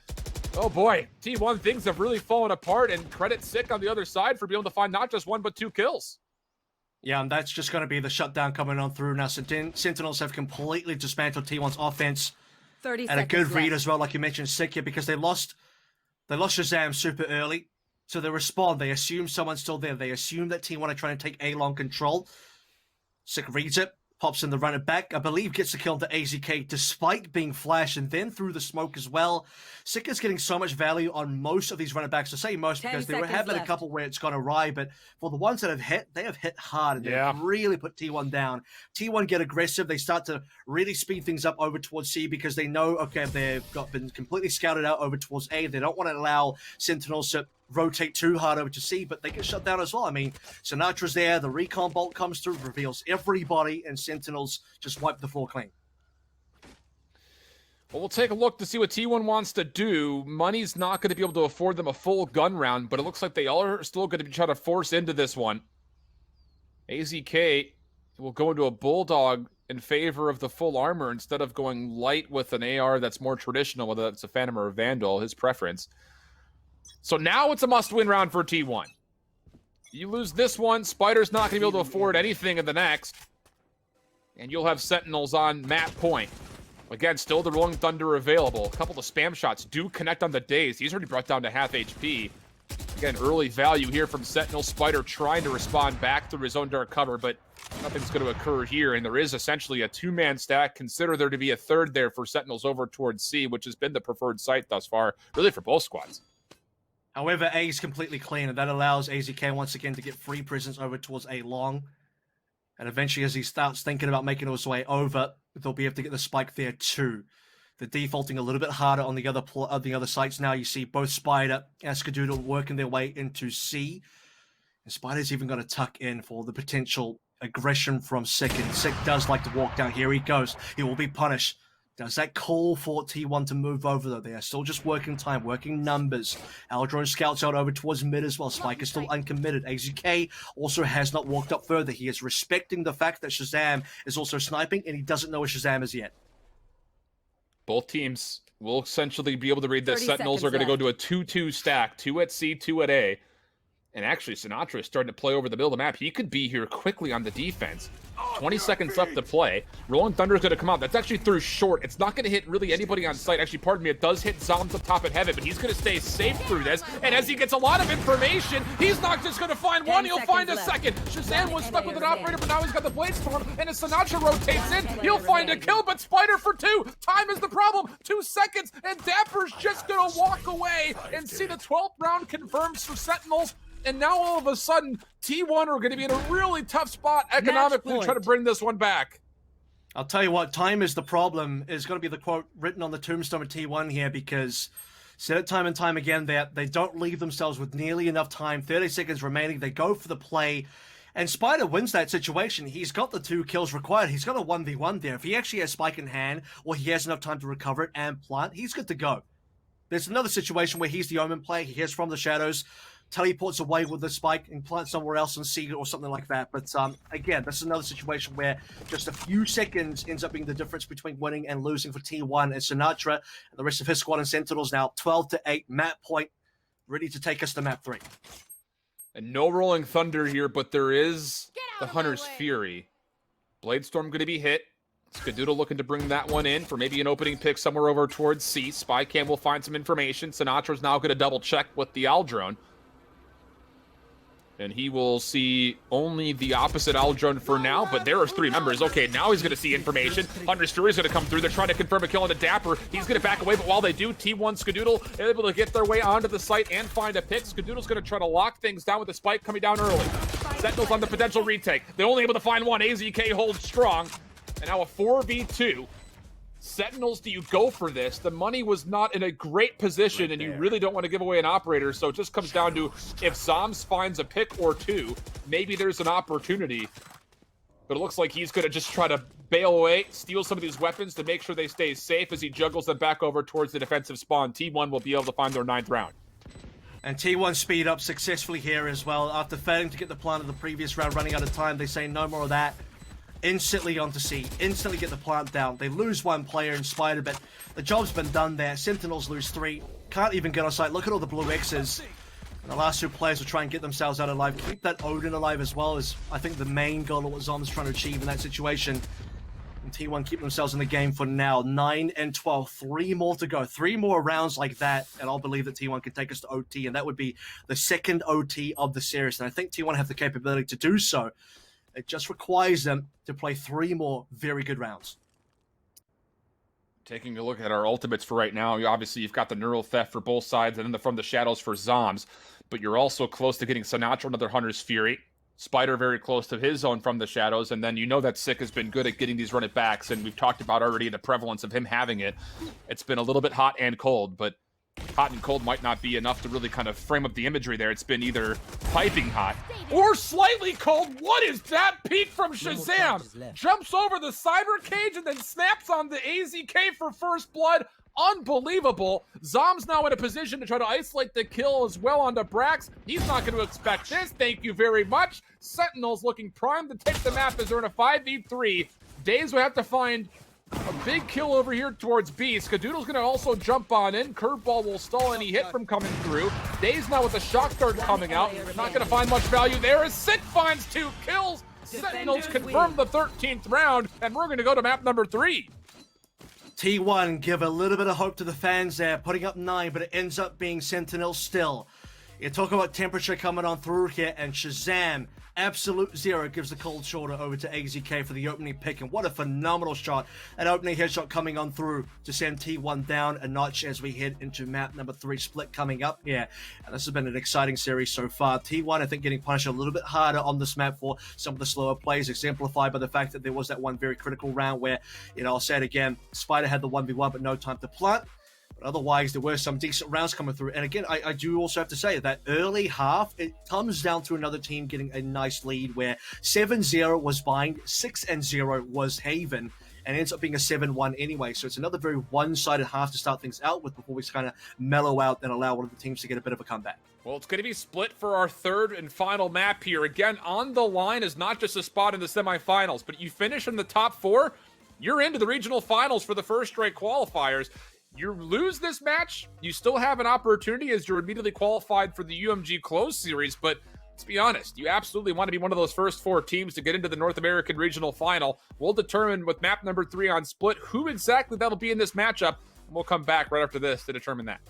Oh boy, T1, things have really fallen apart, and credit Sick on the other side for being able to find not just 1 but 2 kills. Yeah, and that's just going to be the shutdown coming on through. Now Sentinels have completely dismantled T1's offense. 30 and a good seconds read left. as well, like you mentioned, Sick here, because they lost Shazam super early. So they respond. They assume someone's still there. They assume that T1 are trying to take A-long control. Sick reads it, pops in the runner back. I believe gets the kill to AZK despite being flashed and then through the smoke as well. Sick is getting so much value on most of these runner backs. I say most 10 because there have been seconds a couple where it's gone awry, but for the ones that have hit, they have hit hard and they've really put T1 down. T1 get aggressive. They start to really speed things up over towards C because they know, okay, they've been completely scouted out over towards A. They don't want to allow Sentinels to rotate too hard over to C, but they get shut down as well. I mean, Sinatra's there, the Recon Bolt comes through, reveals everybody, and Sentinels just wipe the floor clean. Well, we'll take a look to see what T1 wants to do. Money's not going to be able to afford them a full gun round, but it looks like they all are still going to be trying to force into this one. AZK will go into a Bulldog in favor of the full armor instead of going light with an AR that's more traditional, whether that's a Phantom or a Vandal, his preference. So now it's a must-win round for T1. You lose this one, Spider's not going to be able to afford anything in the next. And you'll have Sentinels on map point. Again, still the Rolling Thunder available. A couple of spam shots do connect on the Daze. He's already brought down to half HP. Again, early value here from Sentinel. Spider trying to respond back through his own dark cover, but nothing's going to occur here. And there is essentially a two-man stack. Consider there to be a third there for Sentinels over towards C, which has been the preferred site thus far, really for both squads. However, A is completely clean, and that allows AZK once again to get free presence over towards A long. And eventually, as he starts thinking about making his way over, they'll be able to get the spike there too. They're defaulting a little bit harder on the other sites now. You see both Spider and Skadoodle working their way into C. And Spider's even going to tuck in for the potential aggression from Sick. And Sick does like to walk down. Here he goes. He will be punished. Does that call for T1 to move over, though? They are still just working time, working numbers. Aldrone scouts out over towards mid as well. Spike is still uncommitted. AZK also has not walked up further. He is respecting the fact that Shazam is also sniping, and he doesn't know where Shazam is yet. Both teams will essentially be able to read this. 30 Sentinels are going to go seconds to a 2-2 stack. 2 at C, 2 at A. And actually, Sinatra is starting to play over the middle of the map. He could be here quickly on the defense. 20 seconds left to play. Rolling Thunder is going to come out. That's actually through short. It's not going to hit really anybody on site. Actually, pardon me, it does hit Zombs up top at heaven, but he's going to stay safe through this. And as he gets a lot of information, he's not just going to find one, he'll find a second. Shazam was stuck with an operator, but now he's got the Blade Storm, and as Sinatra rotates in, he'll find a kill, but Spider for 2. Time is the problem. 2 seconds, and Dapper's just going to walk away and see the 12th round confirms for Sentinels. And now all of a sudden, T1 are going to be in a really tough spot economically to try to bring this one back. I'll tell you what, time is the problem is going to be the quote written on the tombstone of T1 here, because said it time and time again that they don't leave themselves with nearly enough time. 30 seconds remaining. They go for the play. And Spider wins that situation. He's got the 2 kills required. He's got a 1v1 there. If he actually has Spike in hand, or he has enough time to recover it and plant, he's good to go. There's another situation where he's the Omen play. He hears from the shadows, teleports away with the spike and plants somewhere else and see it or something like that. But again, this is another situation where just a few seconds ends up being the difference between winning and losing for T1. And Sinatra and the rest of his squad and Sentinels now 12-8 map point, ready to take us to map 3. And no Rolling Thunder here, but there is the Hunter's Fury. Bladestorm going to be hit. Skadoodle looking to bring that one in for maybe an opening pick somewhere over towards C. Spycam will find some information. Sinatra's now going to double check with the Aldrone. And he will see only the opposite Aldrone for now, but there are 3 members. Okay, now he's going to see information. Hunter's Fury is going to come through. They're trying to confirm a kill on the Dapper. He's going to back away, but while they do, T1 Skadoodle able to get their way onto the site and find a pick. Skadoodle's going to try to lock things down with the spike coming down early. Sentinels on the potential retake. They're only able to find one. AZK holds strong. And now a 4v2. Sentinels, do you go for this? The money was not in a great position, and you really don't want to give away an operator, so it just comes down to if Zombs finds a pick or 2, maybe there's an opportunity. But it looks like he's going to just try to bail away, steal some of these weapons to make sure they stay safe as he juggles them back over towards the defensive spawn. T1 will be able to find their 9th round. And T1 speed up successfully here as well. After failing to get the plant of the previous round, running out of time, they say no more of that. Instantly onto C, instantly get the plant down. They lose 1 player in Spider, but the job's been done there. Sentinels lose 3, can't even get on site. Look at all the blue X's. And the last 2 players will try and get themselves out alive. Keep that Odin alive as well is, I think, the main goal of what Zom's trying to achieve in that situation. And T1 keep themselves in the game for now. 9 and 12, 3 more to go. 3 more rounds like that, and I'll believe that T1 can take us to OT, and that would be the 2nd OT of the series. And I think T1 have the capability to do so. It just requires them to play 3 more very good rounds. Taking a look at our ultimates for right now, obviously you've got the Neural Theft for both sides and then From the Shadows for Zombs, but you're also close to getting Sinatra another Hunter's Fury. Spider very close to his own From the Shadows, and then you know that Sick has been good at getting these run it backs, and we've talked about already the prevalence of him having it. It's been a little bit hot and cold, but hot and cold might not be enough to really kind of frame up the imagery there. It's been either piping hot or slightly cold. What is that peek from Shazam? Jumps over the cyber cage and then snaps on the AZK for first blood. Unbelievable. Zom's now in a position to try to isolate the kill as well onto Brax. He's not going to expect this. Thank you very much. Sentinels looking primed to take the map as they're in a 5v3. Daze will have to find a big kill over here towards B. Skadoodle's going to also jump on in. Curveball will stall any hit from coming through. Daze now with the shock dart coming out. Not going to find much value there as Sit finds 2 kills. Sentinels confirm the 13th round, and we're going to go to map number 3. T1 give a little bit of hope to the fans there, putting up 9, but it ends up being Sentinels still. You talk about temperature coming on through here, and Shazam, absolute zero, gives the cold shoulder over to AZK for the opening pick, and what a phenomenal shot. An opening headshot coming on through to send T1 down a notch as we head into map number 3 split coming up here. And this has been an exciting series so far. T1, I think, getting punished a little bit harder on this map for some of the slower plays, exemplified by the fact that there was that one very critical round where, I'll say it again, Spider had the 1v1 but no time to plant. But otherwise, there were some decent rounds coming through. And again, I do also have to say that early half, it comes down to another team getting a nice lead where 7-0 was Bind, 6-0 was Haven, and it ends up being a 7-1 anyway. So it's another very one-sided half to start things out with before we kind of mellow out and allow one of the teams to get a bit of a comeback. Well, it's going to be split for our third and final map here. Again, on the line is not just a spot in the semifinals, but you finish in the top 4, you're into the regional finals for the first straight qualifiers. You lose this match, you still have an opportunity as you're immediately qualified for the UMG Close Series, but let's be honest, you absolutely want to be one of those first 4 teams to get into the North American Regional Final. We'll determine with map number 3 on Split who exactly that'll be in this matchup, and we'll come back right after this to determine that.